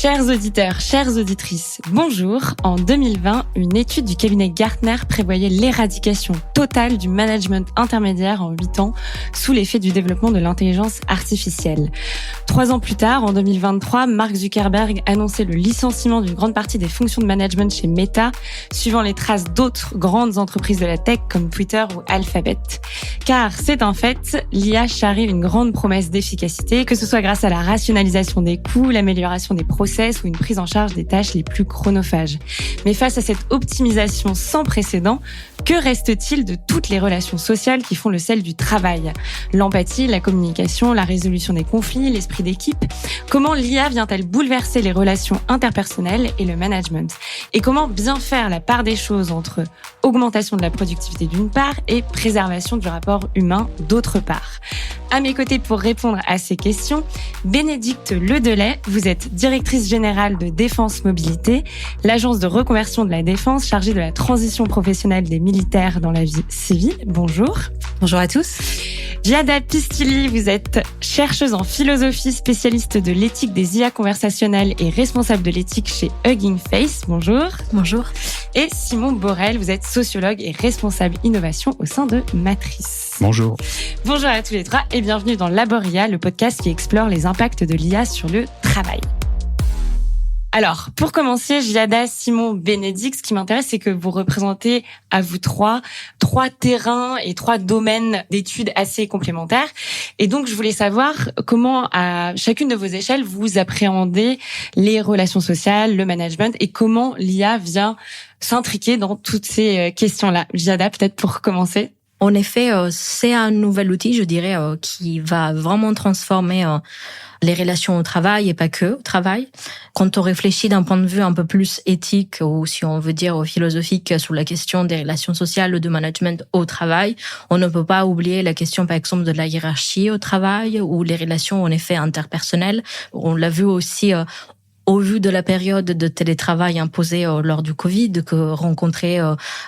Chers auditeurs, chères auditrices, bonjour. En 2020, une étude du cabinet Gartner prévoyait l'éradication totale du management intermédiaire en 8 ans sous l'effet du développement de l'intelligence artificielle. 3 ans plus tard, en 2023, Mark Zuckerberg annonçait le licenciement d'une grande partie des fonctions de management chez Meta, suivant les traces d'autres grandes entreprises de la tech comme Twitter ou Alphabet. Car c'est un fait, l'IA charrie une grande promesse d'efficacité, que ce soit grâce à la rationalisation des coûts, l'amélioration des process ou une prise en charge des tâches les plus chronophages. Mais face à cette optimisation sans précédent, que reste-t-il de toutes les relations sociales qui font le sel du travail ? L'empathie, la communication, la résolution des conflits, l'esprit d'équipe. Comment l'IA vient-elle bouleverser les relations interpersonnelles et le management ? Et comment bien faire la part des choses entre augmentation de la productivité d'une part et préservation du rapport humain d'autre part ? À mes côtés pour répondre à ces questions, Bénédicte Ledelay, vous êtes directrice générale de Défense Mobilité, l'agence de reconversion de la défense chargée de la transition professionnelle des militaires dans la vie civile. Bonjour. Bonjour à tous. Giada Pistilli, vous êtes chercheuse en philosophie, spécialiste de l'éthique des IA conversationnelles et responsable de l'éthique chez Hugging Face. Bonjour. Bonjour. Et Simon Borel, vous êtes sociologue et responsable innovation au sein de Matrice. Bonjour. Bonjour à tous les trois et bienvenue dans Laboria, le podcast qui explore les impacts de l'IA sur le travail. Alors, pour commencer, Giada, Simon, Bénédicte, ce qui m'intéresse, c'est que vous représentez à vous trois terrains et 3 domaines d'études assez complémentaires. Et donc, je voulais savoir comment, à chacune de vos échelles, vous appréhendez les relations sociales, le management et comment l'IA vient s'intriquer dans toutes ces questions-là. Giada, peut-être pour commencer. En effet, c'est un nouvel outil, je dirais, qui va vraiment transformer les relations au travail et pas que au travail. Quand on réfléchit d'un point de vue un peu plus éthique ou si on veut dire philosophique sur la question des relations sociales ou de management au travail, on ne peut pas oublier la question par exemple de la hiérarchie au travail ou les relations en effet interpersonnelles. On l'a vu aussi au vu de la période de télétravail imposée lors du Covid, que rencontrer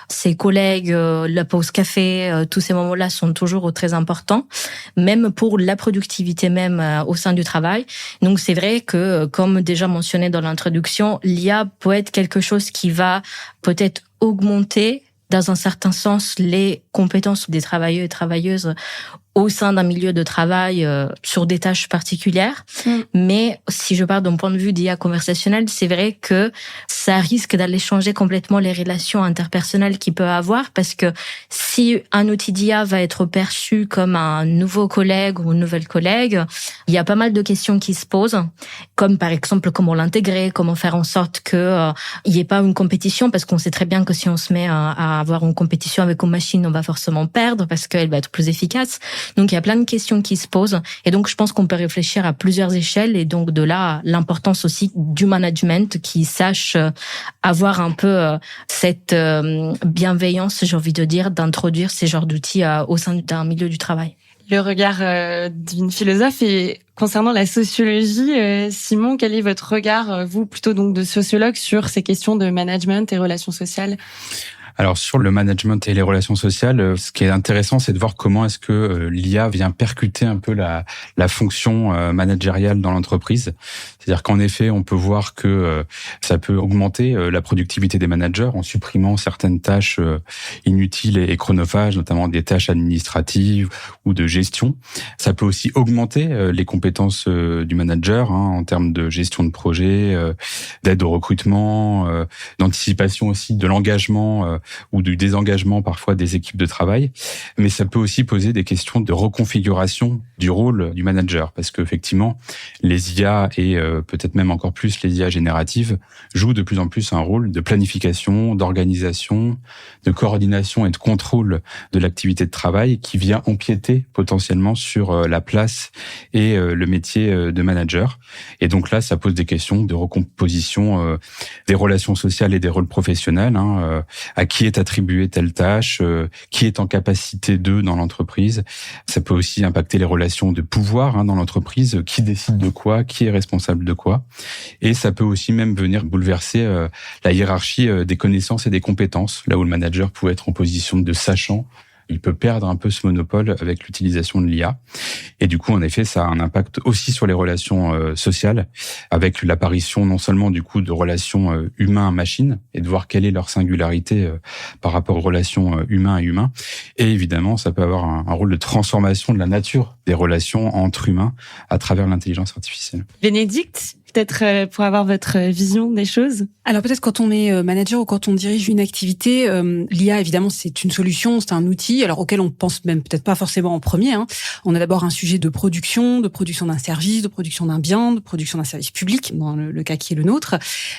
ses collègues, la pause café, tous ces moments-là sont toujours très importants, même pour la productivité même au sein du travail. Donc c'est vrai que, comme déjà mentionné dans l'introduction, l'IA peut être quelque chose qui va peut-être augmenter dans un certain sens les compétences des travailleurs et travailleuses au sein d'un milieu de travail sur des tâches particulières. Mais si je parle d'un point de vue d'IA conversationnelle, c'est vrai que ça risque d'aller changer complètement les relations interpersonnelles qu'il peut avoir, parce que si un outil d'IA va être perçu comme un nouveau collègue ou une nouvelle collègue, il y a pas mal de questions qui se posent, comme par exemple comment l'intégrer, comment faire en sorte que il n'y ait pas une compétition, parce qu'on sait très bien que si on se met à avoir une compétition avec une machine, on va forcément perdre parce qu'elle va être plus efficace. Donc, il y a plein de questions qui se posent. Et donc, je pense qu'on peut réfléchir à plusieurs échelles. Et donc, de là, l'importance aussi du management qui sache avoir un peu cette bienveillance, j'ai envie de dire, d'introduire ces genres d'outils au sein d'un milieu du travail. Le regard d'une philosophe. Et concernant la sociologie, Simon, quel est votre regard, vous plutôt donc de sociologue, sur ces questions de management et relations sociales ? Alors sur le management et les relations sociales, ce qui est intéressant, c'est de voir comment est-ce que l'IA vient percuter un peu la fonction managériale dans l'entreprise. C'est-à-dire qu'en effet, on peut voir que ça peut augmenter la productivité des managers en supprimant certaines tâches inutiles et chronophages, notamment des tâches administratives ou de gestion. Ça peut aussi augmenter les compétences du manager en termes de gestion de projet, d'aide au recrutement, d'anticipation aussi de l'engagement ou du désengagement parfois des équipes de travail. Mais ça peut aussi poser des questions de reconfiguration du rôle du manager, parce qu'effectivement, les IA et peut-être même encore plus les IA génératives jouent de plus en plus un rôle de planification, d'organisation, de coordination et de contrôle de l'activité de travail qui vient empiéter potentiellement sur la place et le métier de manager. Et donc là, ça pose des questions de recomposition des relations sociales et des rôles professionnels, à qui est attribuée telle tâche, qui est en capacité d'eux dans l'entreprise. Ça peut aussi impacter les relations de pouvoir dans l'entreprise, qui décide de quoi, qui est responsable de quoi. Et ça peut aussi même venir bouleverser la hiérarchie des connaissances et des compétences, là où le manager pouvait être en position de sachant, il peut perdre un peu ce monopole avec l'utilisation de l'IA. Et du coup, en effet, ça a un impact aussi sur les relations sociales, avec l'apparition non seulement du coup de relations humain-machine et de voir quelle est leur singularité par rapport aux relations humain à humain. Et évidemment, ça peut avoir un rôle de transformation de la nature des relations entre humains à travers l'intelligence artificielle. Bénédicte, peut-être pour avoir votre vision des choses. Alors peut-être quand on est manager ou quand on dirige une activité, l'IA évidemment c'est une solution, c'est un outil alors auquel on pense même peut-être pas forcément en premier. On a d'abord un sujet de production d'un service, de production d'un bien, de production d'un service public, dans le cas qui est le nôtre.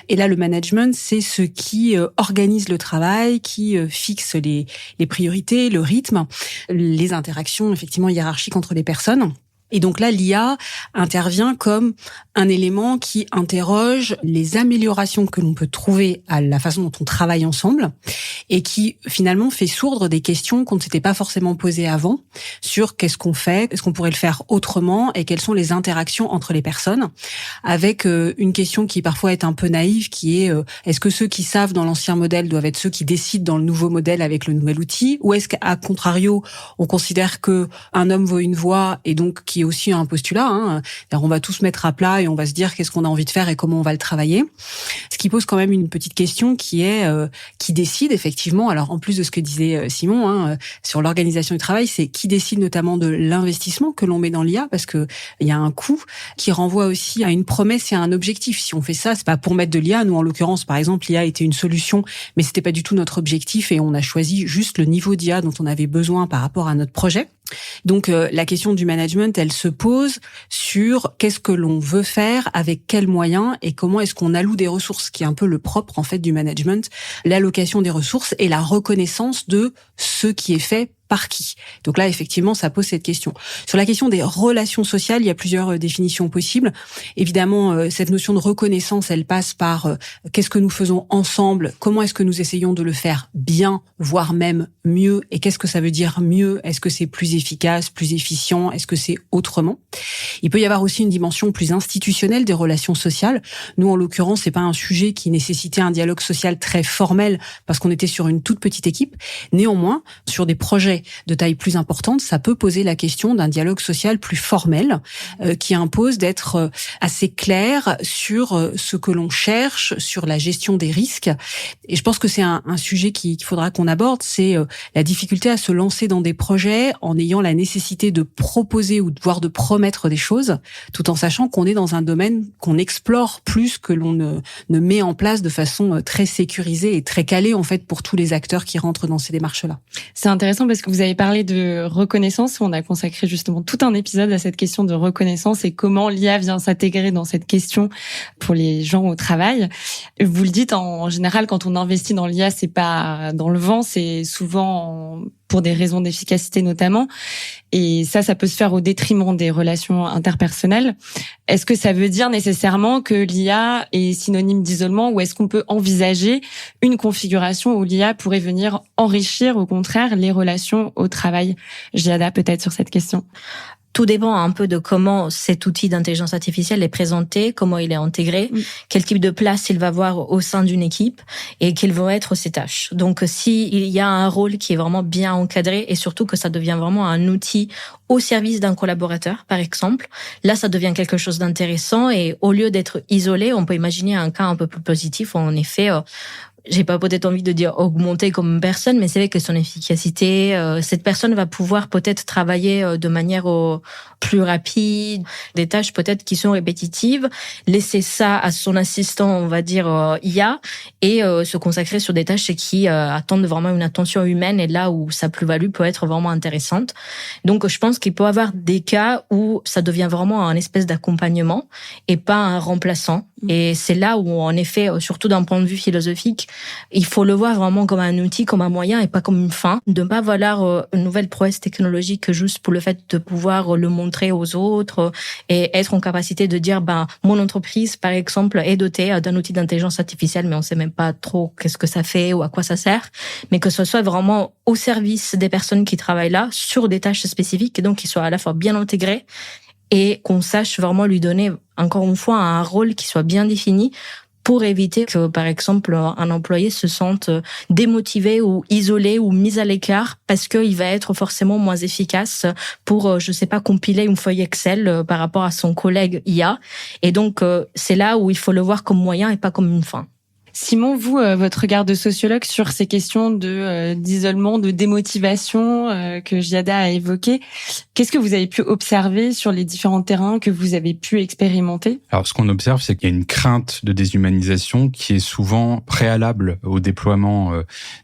Et là le management c'est ce qui organise le travail, qui fixe les priorités, le rythme, les interactions effectivement hiérarchiques entre les personnes. Et donc là, l'IA intervient comme un élément qui interroge les améliorations que l'on peut trouver à la façon dont on travaille ensemble et qui finalement fait sourdre des questions qu'on ne s'était pas forcément posées avant sur qu'est-ce qu'on fait, est-ce qu'on pourrait le faire autrement et quelles sont les interactions entre les personnes, avec une question qui parfois est un peu naïve, qui est est-ce que ceux qui savent dans l'ancien modèle doivent être ceux qui décident dans le nouveau modèle avec le nouvel outil, ou est-ce qu'à contrario, on considère que un homme vaut une voix et donc qui est aussi un postulat, on va tous mettre à plat et on va se dire qu'est-ce qu'on a envie de faire et comment on va le travailler. Ce qui pose quand même une petite question qui est qui décide effectivement, alors en plus de ce que disait Simon sur l'organisation du travail, c'est qui décide notamment de l'investissement que l'on met dans l'IA, parce que il y a un coût qui renvoie aussi à une promesse et à un objectif. Si on fait ça, c'est pas pour mettre de l'IA. Nous en l'occurrence, par exemple, l'IA était une solution, mais c'était pas du tout notre objectif et on a choisi juste le niveau d'IA dont on avait besoin par rapport à notre projet. Donc la question du management, elle se pose sur qu'est-ce que l'on veut faire, avec quels moyens et comment est-ce qu'on alloue des ressources, qui est un peu le propre en fait du management, l'allocation des ressources et la reconnaissance de ce qui est fait par qui. Donc là, effectivement, ça pose cette question. Sur la question des relations sociales, il y a plusieurs définitions possibles. Évidemment, cette notion de reconnaissance, elle passe par qu'est-ce que nous faisons ensemble, comment est-ce que nous essayons de le faire bien, voire même mieux, et qu'est-ce que ça veut dire mieux? Est-ce que c'est plus efficace, plus efficient? Est-ce que c'est autrement? Il peut y avoir aussi une dimension plus institutionnelle des relations sociales. Nous, en l'occurrence, c'est pas un sujet qui nécessitait un dialogue social très formel parce qu'on était sur une toute petite équipe. Néanmoins, sur des projets de taille plus importante, ça peut poser la question d'un dialogue social plus formel qui impose d'être assez clair sur ce que l'on cherche, sur la gestion des risques. Et je pense que c'est un sujet qu'il faudra qu'on aborde, c'est la difficulté à se lancer dans des projets en ayant la nécessité de proposer ou voire de promettre des choses, tout en sachant qu'on est dans un domaine qu'on explore plus que l'on ne met en place de façon très sécurisée et très calée en fait pour tous les acteurs qui rentrent dans ces démarches-là. C'est intéressant parce que vous avez parlé de reconnaissance. On a consacré justement tout un épisode à cette question de reconnaissance et comment l'IA vient s'intégrer dans cette question pour les gens au travail. Vous le dites, en général, quand on investit dans l'IA, c'est pas dans le vent, c'est souvent pour des raisons d'efficacité notamment. Et ça peut se faire au détriment des relations interpersonnelles. Est-ce que ça veut dire nécessairement que l'IA est synonyme d'isolement, ou est-ce qu'on peut envisager une configuration où l'IA pourrait venir enrichir, au contraire, les relations au travail? Giada, peut-être sur cette question. Tout dépend un peu de comment cet outil d'intelligence artificielle est présenté, comment il est intégré, quel type de place il va avoir au sein d'une équipe et quelles vont être ses tâches. Donc, s'il y a un rôle qui est vraiment bien encadré et surtout que ça devient vraiment un outil au service d'un collaborateur, par exemple, là, ça devient quelque chose d'intéressant et au lieu d'être isolé, on peut imaginer un cas un peu plus positif où en effet, j'ai pas peut-être envie de dire augmenter comme personne, mais c'est vrai que son efficacité, cette personne va pouvoir peut-être travailler de manière plus rapide, des tâches peut-être qui sont répétitives, laisser ça à son assistant, on va dire IA, et se consacrer sur des tâches qui attendent vraiment une attention humaine et là où sa plus-value peut être vraiment intéressante. Donc je pense qu'il peut y avoir des cas où ça devient vraiment un espèce d'accompagnement et pas un remplaçant. Et c'est là où, en effet, surtout d'un point de vue philosophique, il faut le voir vraiment comme un outil, comme un moyen et pas comme une fin. De ne pas vouloir une nouvelle prouesse technologique juste pour le fait de pouvoir le montrer aux autres et être en capacité de dire, mon entreprise, par exemple, est dotée d'un outil d'intelligence artificielle, mais on sait même pas trop qu'est-ce que ça fait ou à quoi ça sert. Mais que ce soit vraiment au service des personnes qui travaillent là, sur des tâches spécifiques, et donc qu'ils soient à la fois bien intégrés et qu'on sache vraiment lui donner, encore une fois, un rôle qui soit bien défini pour éviter que, par exemple, un employé se sente démotivé ou isolé ou mis à l'écart parce qu'il va être forcément moins efficace pour, je sais pas, compiler une feuille Excel par rapport à son collègue IA. Et donc, c'est là où il faut le voir comme moyen et pas comme une fin. Simon, vous, votre regard de sociologue sur ces questions d'isolement, de démotivation que Giada a évoquées, qu'est-ce que vous avez pu observer sur les différents terrains que vous avez pu expérimenter ? Alors, ce qu'on observe, c'est qu'il y a une crainte de déshumanisation qui est souvent préalable au déploiement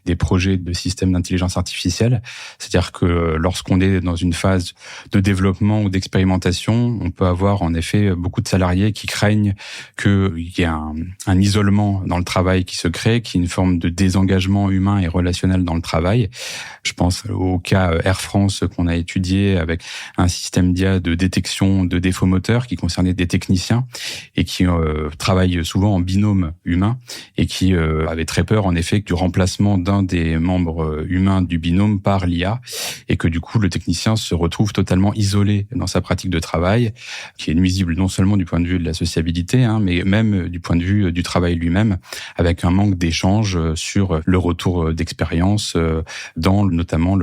des projets de systèmes d'intelligence artificielle. C'est-à-dire que lorsqu'on est dans une phase de développement ou d'expérimentation, on peut avoir en effet beaucoup de salariés qui craignent qu'il y ait un isolement dans le travail qui se crée, qui est une forme de désengagement humain et relationnel dans le travail. Je pense au cas Air France qu'on a étudié avec un système d'IA de détection de défauts moteurs qui concernait des techniciens et qui travaillent souvent en binôme humain et qui avaient très peur en effet du remplacement d'un des membres humains du binôme par l'IA et que du coup le technicien se retrouve totalement isolé dans sa pratique de travail, qui est nuisible non seulement du point de vue de la sociabilité, mais même du point de vue du travail lui-même, avec un manque d'échange sur le retour d'expérience dans notamment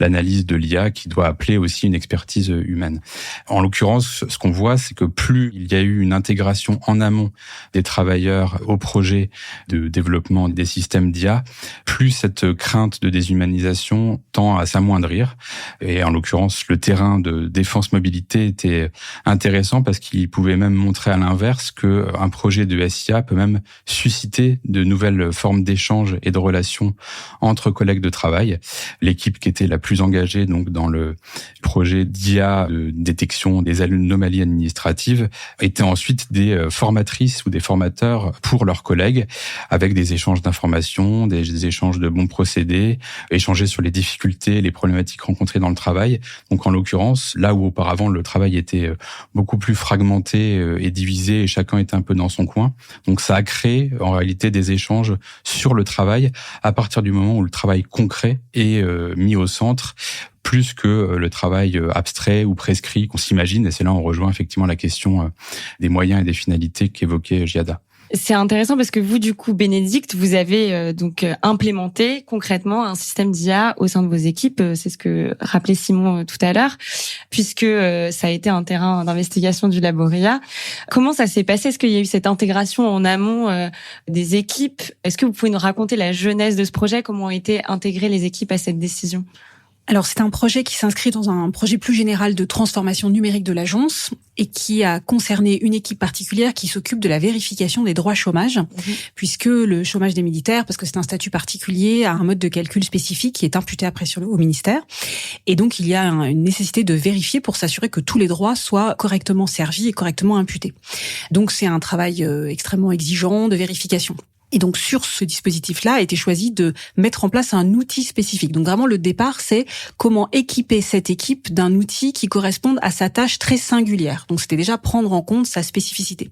l'analyse de l'IA qui doit appeler aussi une expertise humaine. En l'occurrence, ce qu'on voit, c'est que plus il y a eu une intégration en amont des travailleurs au projet de développement des systèmes d'IA, plus cette crainte de déshumanisation tend à s'amoindrir. Et en l'occurrence, le terrain de défense mobilité était intéressant parce qu'il pouvait même montrer à l'inverse qu'un projet de SIA peut même susciter de nouvelles formes d'échanges et de relations entre collègues de travail. L'équipe qui était la plus engagée donc dans le projet d'IA de détection des anomalies administratives était ensuite des formatrices ou des formateurs pour leurs collègues, avec des échanges d'informations, des échanges de bons procédés, échanger sur les difficultés, les problématiques rencontrées dans le travail. Donc en l'occurrence, là où auparavant le travail était beaucoup plus fragmenté et divisé et chacun était un peu dans son coin, donc ça a créé en réalité des échanges sur le travail à partir du moment où le travail concret est mis au centre, plus que le travail abstrait ou prescrit qu'on s'imagine. Et c'est là où on rejoint effectivement la question des moyens et des finalités qu'évoquait Giada. C'est intéressant parce que vous, du coup, Bénédicte, vous avez donc implémenté concrètement un système d'IA au sein de vos équipes. C'est ce que rappelait Simon tout à l'heure, puisque ça a été un terrain d'investigation du Laboria. Comment ça s'est passé ? Est-ce qu'il y a eu cette intégration en amont des équipes ? Est-ce que vous pouvez nous raconter la genèse de ce projet ? Comment ont été intégrées les équipes à cette décision ? Alors, c'est un projet qui s'inscrit dans un projet plus général de transformation numérique de l'agence et qui a concerné une équipe particulière qui s'occupe de la vérification des droits chômage, puisque le chômage des militaires, parce que c'est un statut particulier, a un mode de calcul spécifique qui est imputé après au ministère. Et donc, il y a une nécessité de vérifier pour s'assurer que tous les droits soient correctement servis et correctement imputés. Donc, c'est un travail extrêmement exigeant de vérification. Et donc, sur ce dispositif-là, a été choisi de mettre en place un outil spécifique. Donc, vraiment, le départ, c'est comment équiper cette équipe d'un outil qui corresponde à sa tâche très singulière. Donc, c'était déjà prendre en compte sa spécificité.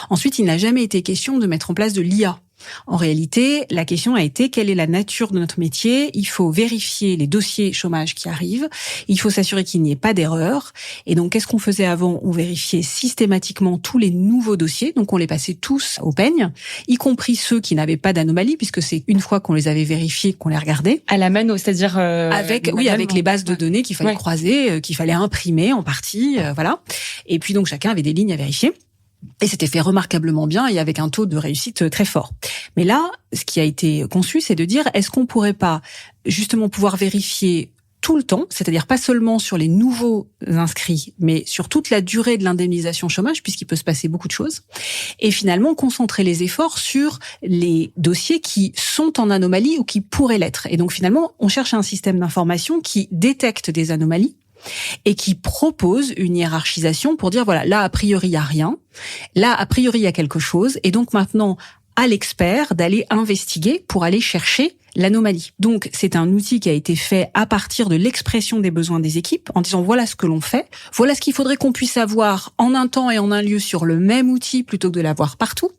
Ensuite, il n'a jamais été question de mettre en place de l'IA. En réalité, la question a été quelle est la nature de notre métier ? Il faut vérifier les dossiers chômage qui arrivent. Il faut s'assurer qu'il n'y ait pas d'erreur. Et donc, qu'est-ce qu'on faisait avant ? On vérifiait systématiquement tous les nouveaux dossiers. Donc, on les passait tous au peigne, y compris ceux qui n'avaient pas d'anomalie, puisque c'est une fois qu'on les avait vérifiés qu'on les regardait. À la mano, c'est-à-dire avec les bases de données qu'il fallait croiser, qu'il fallait imprimer en partie, voilà. Et puis donc chacun avait des lignes à vérifier. Et c'était fait remarquablement bien et avec un taux de réussite très fort. Mais là, ce qui a été conçu, c'est de dire, est-ce qu'on pourrait pas justement pouvoir vérifier tout le temps, c'est-à-dire pas seulement sur les nouveaux inscrits, mais sur toute la durée de l'indemnisation chômage, puisqu'il peut se passer beaucoup de choses, et finalement concentrer les efforts sur les dossiers qui sont en anomalie ou qui pourraient l'être. Et donc finalement, on cherche un système d'information qui détecte des anomalies, et qui propose une hiérarchisation pour dire, voilà, là, a priori, il n'y a rien. Là, a priori, il y a quelque chose. Et donc, maintenant, à l'expert d'aller investiguer pour aller chercher l'anomalie. Donc, c'est un outil qui a été fait à partir de l'expression des besoins des équipes, en disant voilà ce que l'on fait, voilà ce qu'il faudrait qu'on puisse avoir en un temps et en un lieu sur le même outil plutôt que de l'avoir partout,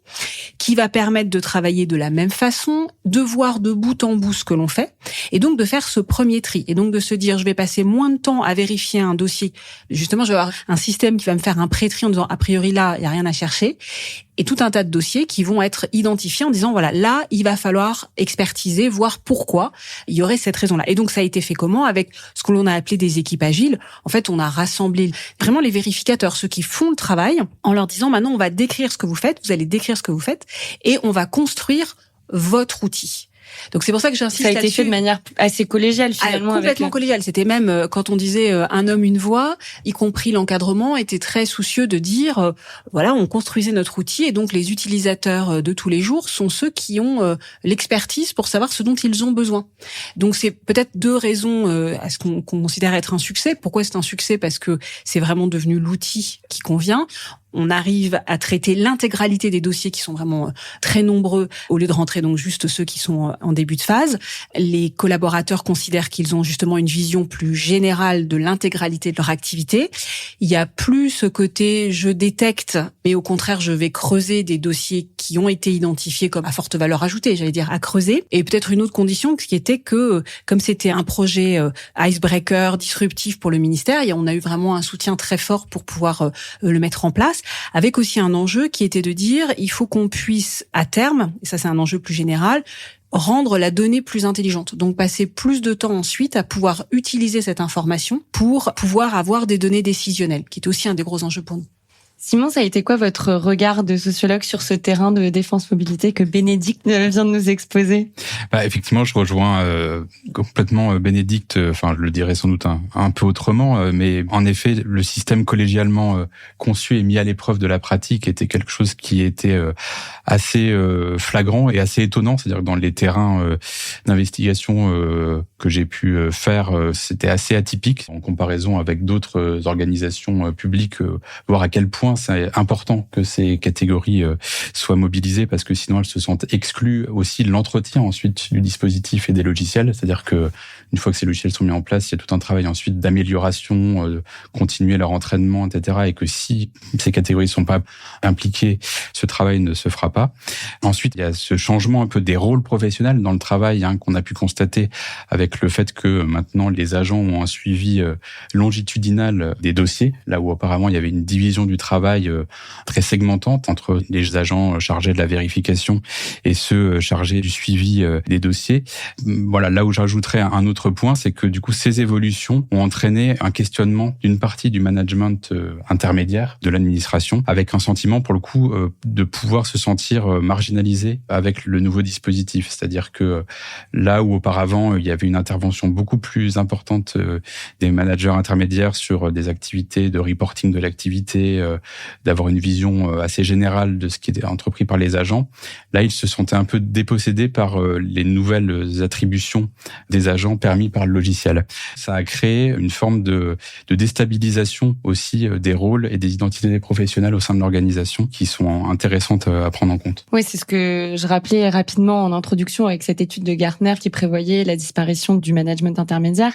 qui va permettre de travailler de la même façon, de voir de bout en bout ce que l'on fait, et donc de faire ce premier tri, et donc de se dire je vais passer moins de temps à vérifier un dossier. Justement, je vais avoir un système qui va me faire un pré-tri en disant a priori là, il y a rien à chercher, et tout un tas de dossiers qui vont être identifiés en disant voilà, là, il va falloir expertiser, voir pourquoi il y aurait cette raison-là. Et donc, ça a été fait comment? Avec ce que l'on a appelé des équipes agiles. En fait, on a rassemblé vraiment les vérificateurs, ceux qui font le travail, en leur disant maintenant, on va décrire ce que vous faites, vous allez décrire ce que vous faites, et on va construire votre outil. Donc c'est pour ça que j'insiste là-dessus. Ça a été fait de manière assez collégiale finalement. Complètement collégiale. C'était même quand on disait un homme, une voix, y compris l'encadrement était très soucieux de dire voilà, on construisait notre outil et donc les utilisateurs de tous les jours sont ceux qui ont l'expertise pour savoir ce dont ils ont besoin. Donc c'est peut-être deux raisons à ce qu'on considère être un succès. Pourquoi c'est un succès? Parce que c'est vraiment devenu l'outil qui convient. On arrive à traiter l'intégralité des dossiers qui sont vraiment très nombreux au lieu de rentrer donc juste ceux qui sont en début de phase. Les collaborateurs considèrent qu'ils ont justement une vision plus générale de l'intégralité de leur activité. Il y a plus ce côté je détecte, mais au contraire je vais creuser des dossiers qui ont été identifiés comme à forte valeur ajoutée, j'allais dire à creuser. Et peut-être une autre condition qui était que comme c'était un projet icebreaker, disruptif pour le ministère, on a eu vraiment un soutien très fort pour pouvoir le mettre en place. Avec aussi un enjeu qui était de dire il faut qu'on puisse à terme, et ça c'est un enjeu plus général, rendre la donnée plus intelligente. Donc passer plus de temps ensuite à pouvoir utiliser cette information pour pouvoir avoir des données décisionnelles, qui est aussi un des gros enjeux pour nous. Simon, ça a été quoi votre regard de sociologue sur ce terrain de défense mobilité que Bénédicte vient de nous exposer? Effectivement, je rejoins complètement Bénédicte. Enfin, je le dirais sans doute un peu autrement, mais en effet, le système collégialement conçu et mis à l'épreuve de la pratique était quelque chose qui était assez flagrant et assez étonnant. C'est-à-dire que dans les terrains d'investigation que j'ai pu faire, c'était assez atypique en comparaison avec d'autres organisations publiques, voir à quel point c'est important que ces catégories soient mobilisées parce que sinon elles se sentent exclues aussi de l'entretien ensuite du dispositif et des logiciels. C'est-à-dire que une fois que ces logiciels sont mis en place, il y a tout un travail ensuite d'amélioration, continuer leur entraînement, etc. Et que si ces catégories ne sont pas impliquées, ce travail ne se fera pas. Ensuite, il y a ce changement un peu des rôles professionnels dans le travail qu'on a pu constater avec le fait que maintenant les agents ont un suivi longitudinal des dossiers, là où auparavant il y avait une division du travail très segmentante entre les agents chargés de la vérification et ceux chargés du suivi des dossiers. Voilà, là où j'ajouterais un autre point, c'est que du coup ces évolutions ont entraîné un questionnement d'une partie du management intermédiaire de l'administration, avec un sentiment pour le coup de pouvoir se sentir marginalisé avec le nouveau dispositif. C'est-à-dire que là où auparavant il y avait une intervention beaucoup plus importante des managers intermédiaires sur des activités de reporting de l'activité, d'avoir une vision assez générale de ce qui est entrepris par les agents, là ils se sentaient un peu dépossédés par les nouvelles attributions des agents permis par le logiciel. Ça a créé une forme de déstabilisation aussi des rôles et des identités des professionnels au sein de l'organisation qui sont intéressantes à prendre en compte. Oui, c'est ce que je rappelais rapidement en introduction avec cette étude de Gartner qui prévoyait la disparition du management intermédiaire.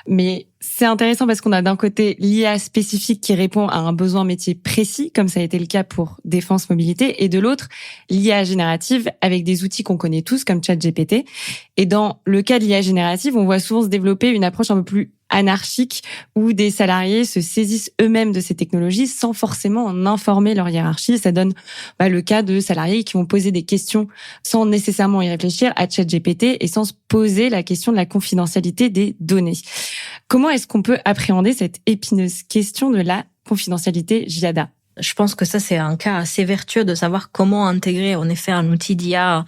Mais c'est intéressant parce qu'on a d'un côté l'IA spécifique qui répond à un besoin métier précis, comme ça a été le cas pour Défense Mobilité, et de l'autre, l'IA générative avec des outils qu'on connaît tous comme ChatGPT. Et dans le cas de l'IA générative, on voit souvent se développer une approche un peu plus anarchique où des salariés se saisissent eux-mêmes de ces technologies sans forcément en informer leur hiérarchie. Ça donne le cas de salariés qui vont poser des questions sans nécessairement y réfléchir à ChatGPT et sans se poser la question de la confidentialité des données. Comment est-ce qu'on peut appréhender cette épineuse question de la confidentialité, Giada? Je pense que ça, c'est un cas assez vertueux de savoir comment intégrer en effet un outil d'IA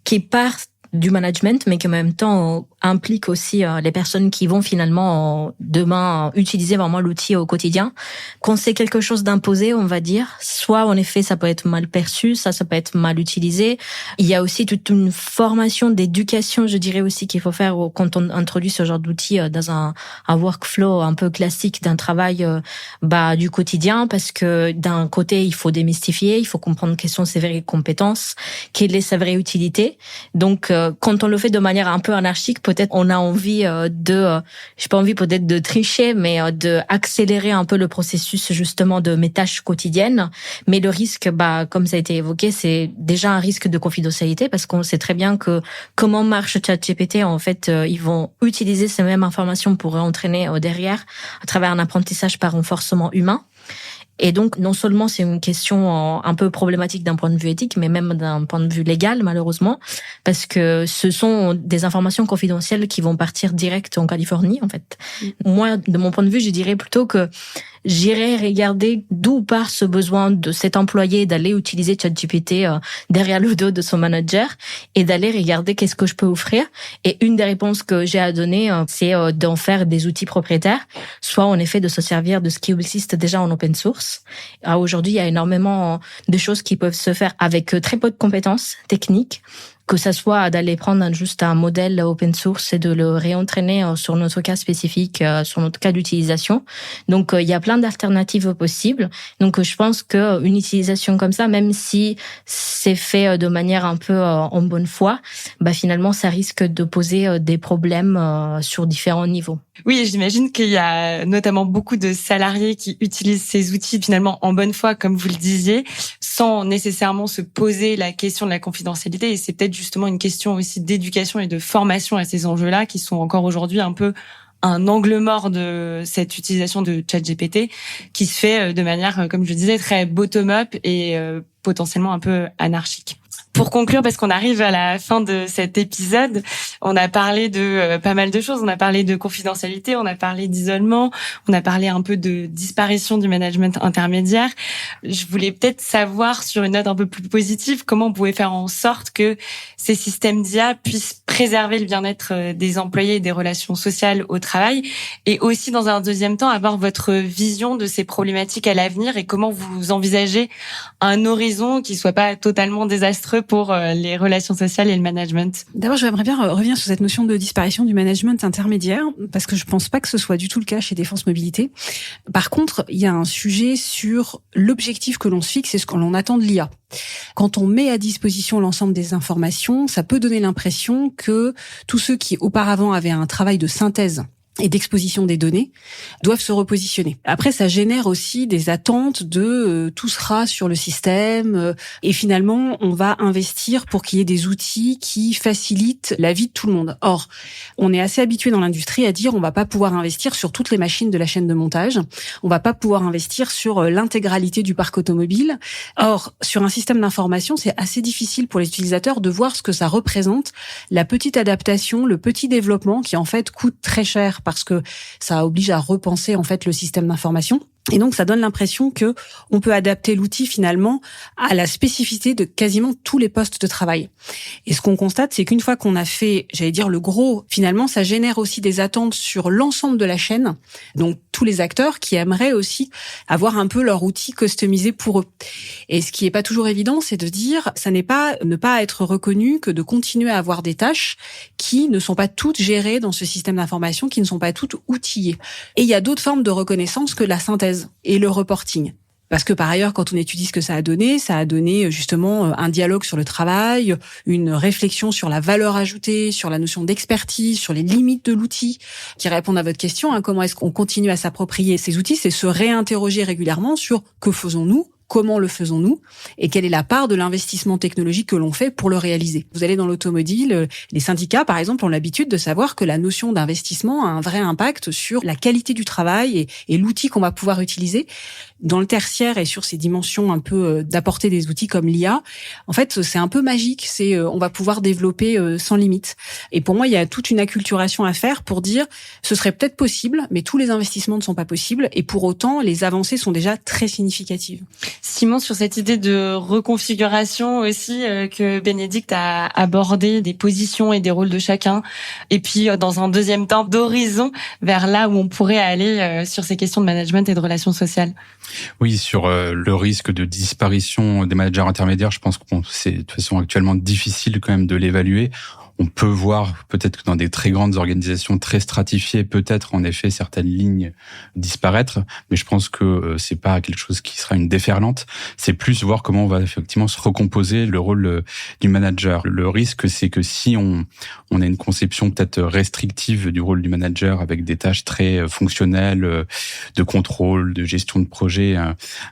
qui part du management, mais qui en même temps implique aussi les personnes qui vont finalement demain utiliser vraiment l'outil au quotidien. Quand c'est quelque chose d'imposé, on va dire, soit en effet ça peut être mal perçu, ça peut être mal utilisé. Il y a aussi toute une formation d'éducation, je dirais aussi, qu'il faut faire quand on introduit ce genre d'outil dans un workflow un peu classique d'un travail du quotidien, parce que d'un côté il faut démystifier, il faut comprendre quelles sont ses vraies compétences, quelle est sa vraie utilité. Donc quand on le fait de manière un peu anarchique, peut-être on a envie j'ai pas envie peut-être de tricher, mais de accélérer un peu le processus justement de mes tâches quotidiennes. Mais le risque, comme ça a été évoqué, c'est déjà un risque de confidentialité parce qu'on sait très bien que comment marche ChatGPT, en fait, ils vont utiliser ces mêmes informations pour entraîner derrière à travers un apprentissage par renforcement humain. Et donc, non seulement c'est une question un peu problématique d'un point de vue éthique, mais même d'un point de vue légal, malheureusement, parce que ce sont des informations confidentielles qui vont partir direct en Californie, en fait. Moi, de mon point de vue, je dirais plutôt que j'irai regarder d'où part ce besoin de cet employé d'aller utiliser ChatGPT derrière le dos de son manager et d'aller regarder qu'est-ce que je peux offrir. Et une des réponses que j'ai à donner, c'est d'en faire des outils propriétaires, soit en effet de se servir de ce qui existe déjà en open source. Aujourd'hui, il y a énormément de choses qui peuvent se faire avec très peu de compétences techniques, que ça soit d'aller prendre juste un modèle open source et de le réentraîner sur notre cas spécifique, sur notre cas d'utilisation. Donc, il y a plein d'alternatives possibles. Donc, je pense qu'une utilisation comme ça, même si c'est fait de manière un peu en bonne foi, finalement, ça risque de poser des problèmes sur différents niveaux. Oui, j'imagine qu'il y a notamment beaucoup de salariés qui utilisent ces outils finalement en bonne foi, comme vous le disiez, sans nécessairement se poser la question de la confidentialité. Et c'est peut-être justement une question aussi d'éducation et de formation à ces enjeux-là qui sont encore aujourd'hui un peu un angle mort de cette utilisation de ChatGPT qui se fait de manière, comme je disais, très bottom-up et potentiellement un peu anarchique. Pour conclure, parce qu'on arrive à la fin de cet épisode, on a parlé de pas mal de choses. On a parlé de confidentialité, on a parlé d'isolement, on a parlé un peu de disparition du management intermédiaire. Je voulais peut-être savoir, sur une note un peu plus positive, comment on pouvait faire en sorte que ces systèmes d'IA puissent préserver le bien-être des employés et des relations sociales au travail, et aussi, dans un deuxième temps, avoir votre vision de ces problématiques à l'avenir et comment vous envisagez un horizon qui soit pas totalement désastreux pour les relations sociales et le management. D'abord, j'aimerais bien revenir sur cette notion de disparition du management intermédiaire, parce que je pense pas que ce soit du tout le cas chez Défense Mobilité. Par contre, il y a un sujet sur l'objectif que l'on se fixe et ce que l'on attend de l'IA. Quand on met à disposition l'ensemble des informations, ça peut donner l'impression que tous ceux qui auparavant avaient un travail de synthèse et d'exposition des données doivent se repositionner. Après, ça génère aussi des attentes de tout sera sur le système et finalement, on va investir pour qu'il y ait des outils qui facilitent la vie de tout le monde. Or, on est assez habitué dans l'industrie à dire on va pas pouvoir investir sur toutes les machines de la chaîne de montage, on va pas pouvoir investir sur l'intégralité du parc automobile. Or, sur un système d'information, c'est assez difficile pour les utilisateurs de voir ce que ça représente, la petite adaptation, le petit développement qui en fait coûte très cher parce que ça oblige à repenser en fait le système d'information. Et donc, ça donne l'impression que on peut adapter l'outil finalement à la spécificité de quasiment tous les postes de travail. Et ce qu'on constate, c'est qu'une fois qu'on a fait, j'allais dire, le gros, finalement, ça génère aussi des attentes sur l'ensemble de la chaîne. Donc, tous les acteurs qui aimeraient aussi avoir un peu leur outil customisé pour eux. Et ce qui est pas toujours évident, c'est de dire, ça n'est pas ne pas être reconnu que de continuer à avoir des tâches qui ne sont pas toutes gérées dans ce système d'information, qui ne sont pas toutes outillées. Et il y a d'autres formes de reconnaissance que la synthèse et le reporting. Parce que par ailleurs, quand on étudie ce que ça a donné justement un dialogue sur le travail, une réflexion sur la valeur ajoutée, sur la notion d'expertise, sur les limites de l'outil, qui répondent à votre question, comment est-ce qu'on continue à s'approprier ces outils, c'est se réinterroger régulièrement sur que faisons-nous, comment le faisons-nous et quelle est la part de l'investissement technologique que l'on fait pour le réaliser. Vous allez dans l'automobile, les syndicats, par exemple, ont l'habitude de savoir que la notion d'investissement a un vrai impact sur la qualité du travail et l'outil qu'on va pouvoir utiliser. Dans le tertiaire et sur ces dimensions un peu d'apporter des outils comme l'IA, en fait, c'est un peu magique. On va pouvoir développer sans limite. Et pour moi, il y a toute une acculturation à faire pour dire ce serait peut-être possible, mais tous les investissements ne sont pas possibles. Et pour autant, les avancées sont déjà très significatives. Simon, sur cette idée de reconfiguration aussi que Bénédicte a abordé, des positions et des rôles de chacun, et puis dans un deuxième temps d'horizon vers là où on pourrait aller sur ces questions de management et de relations sociales. Oui, sur le risque de disparition des managers intermédiaires, je pense que c'est de toute façon actuellement difficile quand même de l'évaluer. On peut voir peut-être que dans des très grandes organisations très stratifiées, peut-être en effet certaines lignes disparaître, mais je pense que c'est pas quelque chose qui sera une déferlante. C'est plus voir comment on va effectivement se recomposer le rôle du manager. Le risque, c'est que si on a une conception peut-être restrictive du rôle du manager avec des tâches très fonctionnelles, de contrôle, de gestion de projet,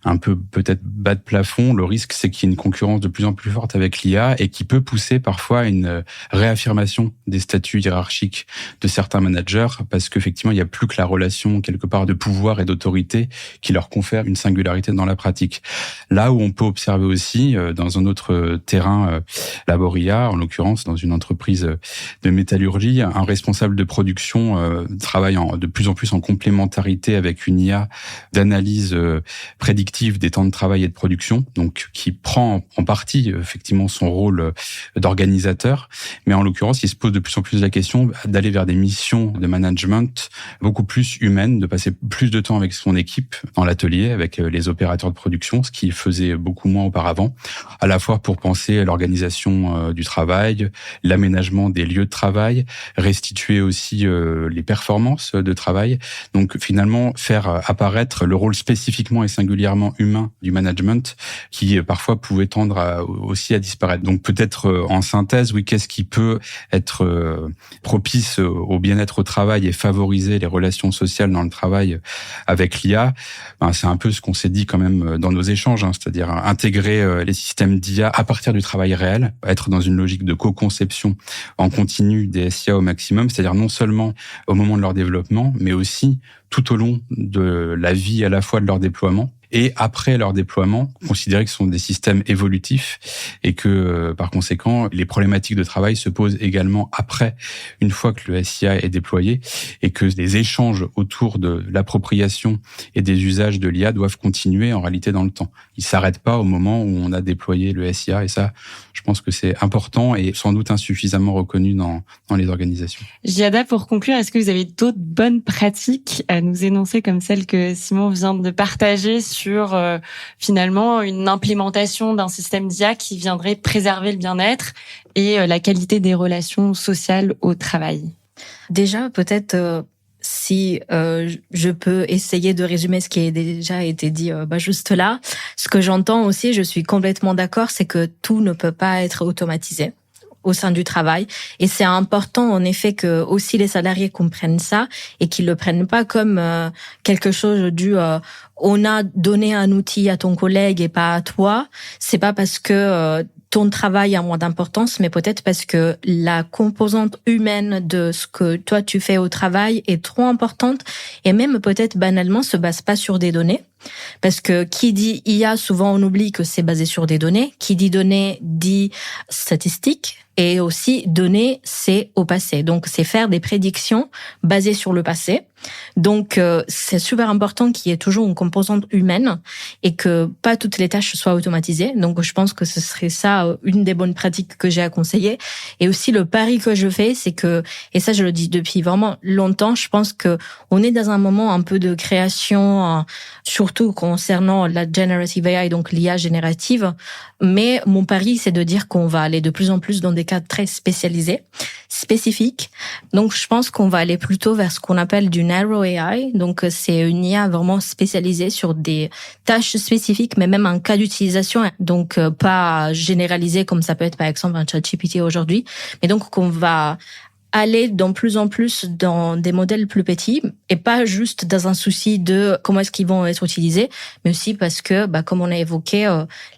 un peu peut-être bas de plafond, le risque, c'est qu'il y ait une concurrence de plus en plus forte avec l'IA et qui peut pousser parfois à une réaffirmation des statuts hiérarchiques de certains managers parce qu'effectivement, il n'y a plus que la relation quelque part de pouvoir et d'autorité qui leur confère une singularité dans la pratique. Là où on peut observer aussi, dans un autre terrain, Laboria, en l'occurrence dans une entreprise de métallurgie, un responsable de production travaille de plus en plus en complémentarité avec une IA d'analyse prédictive des temps de travail et de production, donc qui prend en partie effectivement son rôle d'organisateur, mais en l'occurrence, il se pose de plus en plus la question d'aller vers des missions de management beaucoup plus humaines, de passer plus de temps avec son équipe dans l'atelier, avec les opérateurs de production, ce qu'il faisait beaucoup moins auparavant, à la fois pour penser à l'organisation du travail, l'aménagement des lieux de travail, restituer aussi les performances de travail. Donc finalement, faire apparaître le rôle spécifiquement et singulièrement humain du management qui parfois pouvait tendre aussi à disparaître. Donc peut-être en synthèse, oui, qu'est-ce qui peut être propice au bien-être au travail et favoriser les relations sociales dans le travail avec l'IA? C'est un peu ce qu'on s'est dit quand même dans nos échanges, c'est-à-dire intégrer les systèmes d'IA à partir du travail réel, être dans une logique de co-conception en continu des SIA au maximum, c'est-à-dire non seulement au moment de leur développement, mais aussi tout au long de la vie à la fois de leur déploiement et après leur déploiement, considérer que ce sont des systèmes évolutifs et que, par conséquent, les problématiques de travail se posent également après, une fois que le SIA est déployé, et que les échanges autour de l'appropriation et des usages de l'IA doivent continuer en réalité dans le temps. Ils ne s'arrêtent pas au moment où on a déployé le SIA, et ça, je pense que c'est important et sans doute insuffisamment reconnu dans les organisations. Giada, pour conclure, est-ce que vous avez d'autres bonnes pratiques à nous énoncer comme celle que Simon vient de partager sur finalement une implémentation d'un système d'IA qui viendrait préserver le bien-être et la qualité des relations sociales au travail? Déjà, peut-être si je peux essayer de résumer ce qui a déjà été dit juste là, ce que j'entends aussi, je suis complètement d'accord, c'est que tout ne peut pas être automatisé au sein du travail. Et c'est important, en effet, que aussi les salariés comprennent ça et qu'ils le prennent pas comme quelque chose du on a donné un outil à ton collègue et pas à toi. C'est pas parce que ton travail a moins d'importance, mais peut-être parce que la composante humaine de ce que toi tu fais au travail est trop importante et même peut-être banalement se base pas sur des données. Parce que qui dit IA, souvent on oublie que c'est basé sur des données. Qui dit données dit statistiques. Et aussi, données, c'est au passé. Donc, c'est faire des prédictions basées sur le passé. Donc, c'est super important qu'il y ait toujours une composante humaine et que pas toutes les tâches soient automatisées. Donc, je pense que ce serait ça une des bonnes pratiques que j'ai à conseiller. Et aussi, le pari que je fais, c'est que, et ça, je le dis depuis vraiment longtemps, je pense que on est dans un moment un peu de création, surtout concernant la generative AI, donc l'IA générative. Mais mon pari, c'est de dire qu'on va aller de plus en plus dans des cas très spécialisés, spécifiques. Donc, je pense qu'on va aller plutôt vers ce qu'on appelle du narrow AI. Donc, c'est une IA vraiment spécialisée sur des tâches spécifiques, mais même un cas d'utilisation. Donc, pas généralisé comme ça peut être, par exemple, un ChatGPT aujourd'hui. Mais donc, qu'on va aller de plus en plus dans des modèles plus petits et pas juste dans un souci de comment est-ce qu'ils vont être utilisés, mais aussi parce que, comme on a évoqué,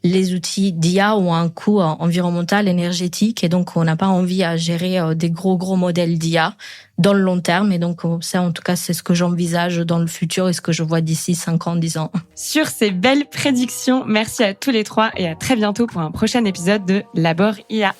les outils d'IA ont un coût environnemental, énergétique, et donc on n'a pas envie à gérer des gros modèles d'IA dans le long terme. Et donc ça, en tout cas, c'est ce que j'envisage dans le futur et ce que je vois d'ici 5 ans, 10 ans. Sur ces belles prédictions, merci à tous les trois et à très bientôt pour un prochain épisode de Labor IA.